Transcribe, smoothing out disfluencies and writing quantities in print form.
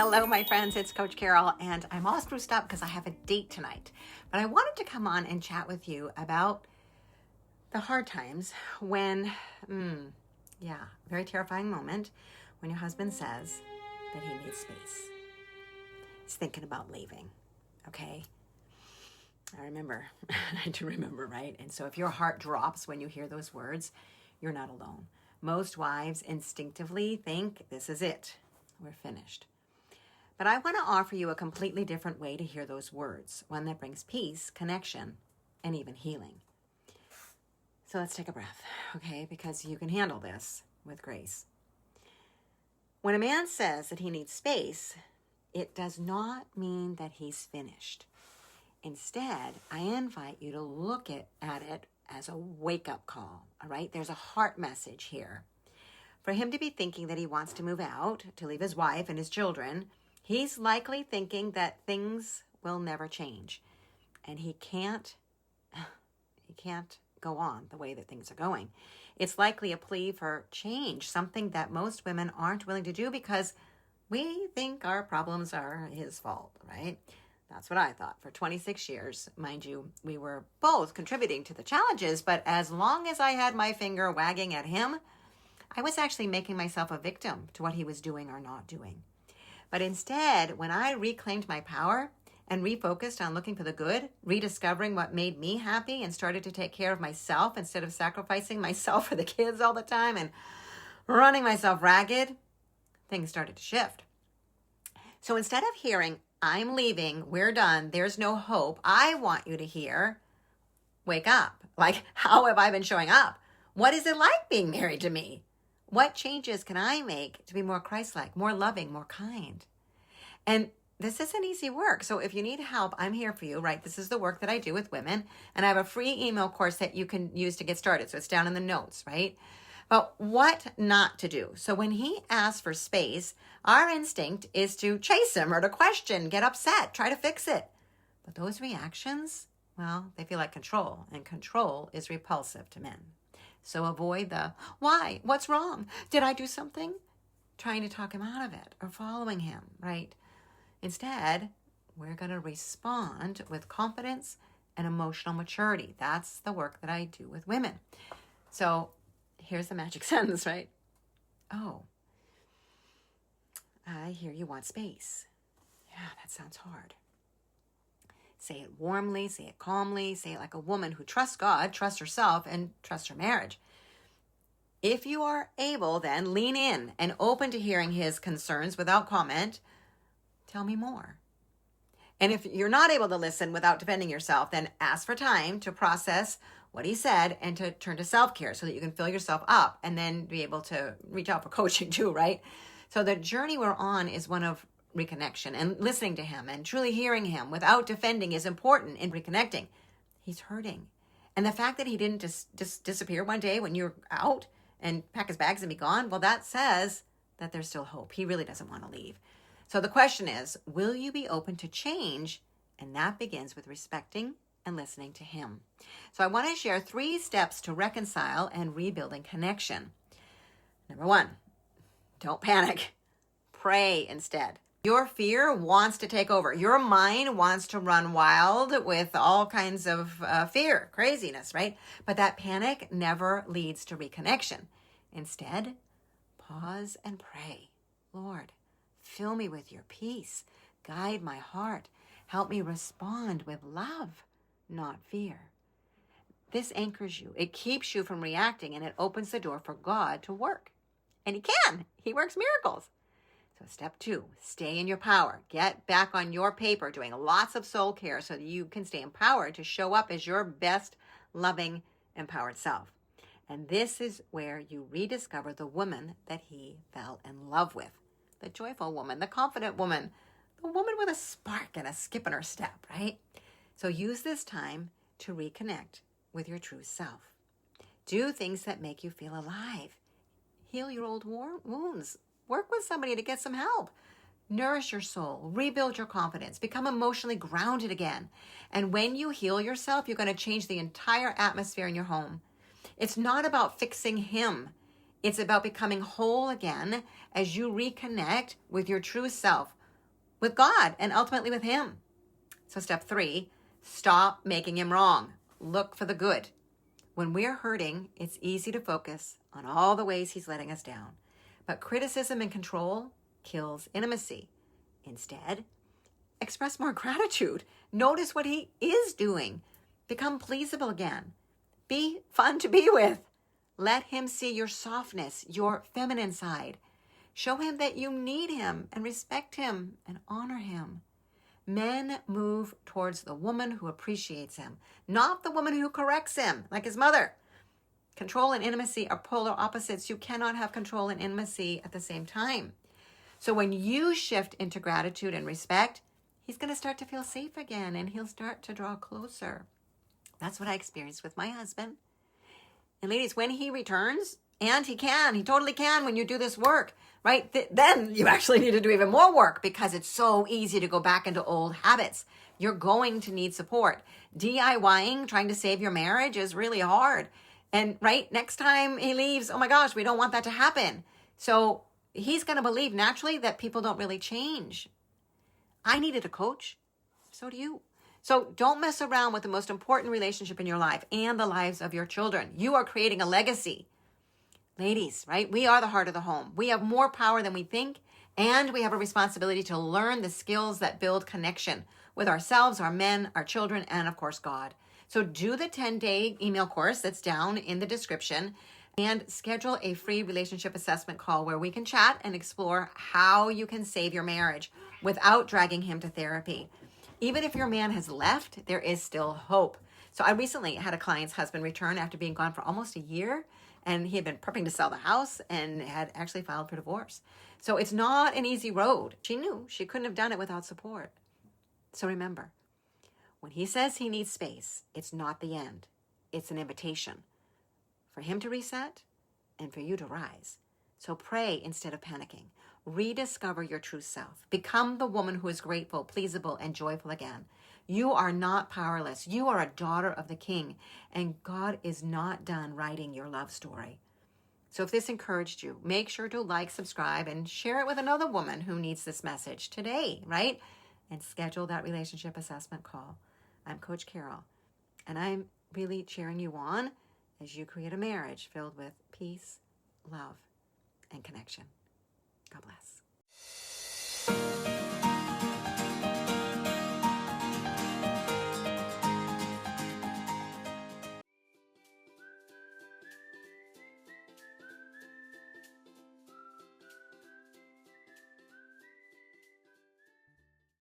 Hello, my friends. It's Coach Carol, and I'm all spruced up because I have a date tonight. But I wanted to come on and chat with you about the hard times when, very terrifying moment when your husband says that he needs space. He's thinking about leaving, okay? I do remember, right? And so if your heart drops when you hear those words, you're not alone. Most wives instinctively think this is it. We're finished. But I want to offer you a completely different way to hear those words, one that brings peace, connection, and even healing. So let's take a breath, okay? Because you can handle this with grace. When a man says that he needs space, it does not mean that he's finished. Instead, I invite you to look at it as a wake-up call, all right? There's a heart message here. For him to be thinking that he wants to move out, to leave his wife and his children, he's likely thinking that things will never change. And he can't go on the way that things are going. It's likely a plea for change, something that most women aren't willing to do because we think our problems are his fault, right? That's what I thought. For 26 years, mind you, we were both contributing to the challenges, but as long as I had my finger wagging at him, I was actually making myself a victim to what he was doing or not doing. But instead, when I reclaimed my power and refocused on looking for the good, rediscovering what made me happy and started to take care of myself instead of sacrificing myself for the kids all the time and running myself ragged, things started to shift. So instead of hearing, I'm leaving, we're done, there's no hope, I want you to hear, wake up. Like, how have I been showing up? What is it like being married to me? What changes can I make to be more Christ-like, more loving, more kind? And this isn't easy work. So if you need help, I'm here for you, right? This is the work that I do with women. And I have a free email course that you can use to get started. So it's down in the notes, right? But what not to do? So when he asks for space, our instinct is to chase him or to question, get upset, try to fix it. But those reactions, well, they feel like control. And control is repulsive to men. So avoid the, why? What's wrong? Did I do something? Trying to talk him out of it or following him, right? Instead, we're going to respond with confidence and emotional maturity. That's the work that I do with women. So here's the magic sentence, right? Oh, I hear you want space. Yeah, that sounds hard. Say it warmly, say it calmly, say it like a woman who trusts God, trusts herself, and trusts her marriage. If you are able, then lean in and open to hearing his concerns without comment. Tell me more. And if you're not able to listen without defending yourself, then ask for time to process what he said and to turn to self-care so that you can fill yourself up and then be able to reach out for coaching too, right? So the journey we're on is one of reconnection and listening to him and truly hearing him without defending is important in reconnecting. He's hurting. And the fact that he didn't just disappear one day when you're out and pack his bags and be gone, well, that says that there's still hope. He really doesn't want to leave. So the question is, will you be open to change? And that begins with respecting and listening to him. So I want to share 3 steps to reconcile and rebuilding connection. Number 1, don't panic. Pray instead. Your fear wants to take over. Your mind wants to run wild with all kinds of fear, craziness, right? But that panic never leads to reconnection. Instead, pause and pray. Lord, fill me with your peace. Guide my heart. Help me respond with love, not fear. This anchors you. It keeps you from reacting, and it opens the door for God to work. And he can. He works miracles. So step 2, stay in your power. Get back on your paper, doing lots of soul care so that you can stay empowered to show up as your best, loving, empowered self. And this is where you rediscover the woman that he fell in love with. The joyful woman, the confident woman, the woman with a spark and a skip in her step, right? So use this time to reconnect with your true self. Do things that make you feel alive. Heal your old wounds. Work with somebody to get some help. Nourish your soul. Rebuild your confidence. Become emotionally grounded again. And when you heal yourself, you're going to change the entire atmosphere in your home. It's not about fixing him. It's about becoming whole again as you reconnect with your true self, with God and ultimately with him. So step 3, stop making him wrong. Look for the good. When we're hurting, it's easy to focus on all the ways he's letting us down. But criticism and control kills intimacy. Instead, express more gratitude. Notice what he is doing. Become pleasable again. Be fun to be with. Let him see your softness, your feminine side. Show him that you need him and respect him and honor him. Men move towards the woman who appreciates him, not the woman who corrects him, like his mother. Control and intimacy are polar opposites. You cannot have control and intimacy at the same time. So when you shift into gratitude and respect, he's going to start to feel safe again and he'll start to draw closer. That's what I experienced with my husband. And ladies, when he returns, and he totally can when you do this work, right? Then you actually need to do even more work because it's so easy to go back into old habits. You're going to need support. DIYing, trying to save your marriage is really hard. And right, next time he leaves, oh my gosh, we don't want that to happen. So he's going to believe naturally that people don't really change. I needed a coach. So do you. So don't mess around with the most important relationship in your life and the lives of your children. You are creating a legacy. Ladies, right? We are the heart of the home. We have more power than we think, and we have a responsibility to learn the skills that build connection with ourselves, our men, our children, and of course, God. So do the 10-day email course that's down in the description and schedule a free relationship assessment call where we can chat and explore how you can save your marriage without dragging him to therapy. Even if your man has left, there is still hope. So I recently had a client's husband return after being gone for almost a year, and he had been prepping to sell the house and had actually filed for divorce. So it's not an easy road. She knew she couldn't have done it without support. So remember, when he says he needs space, it's not the end. It's an invitation for him to reset and for you to rise. So pray instead of panicking. Rediscover your true self. Become the woman who is grateful, pleasable, and joyful again. You are not powerless. You are a daughter of the King, and God is not done writing your love story. So if this encouraged you, make sure to like, subscribe, and share it with another woman who needs this message today, right? And schedule that relationship assessment call. I'm Coach Carol, and I'm really cheering you on as you create a marriage filled with peace, love, and connection. God bless.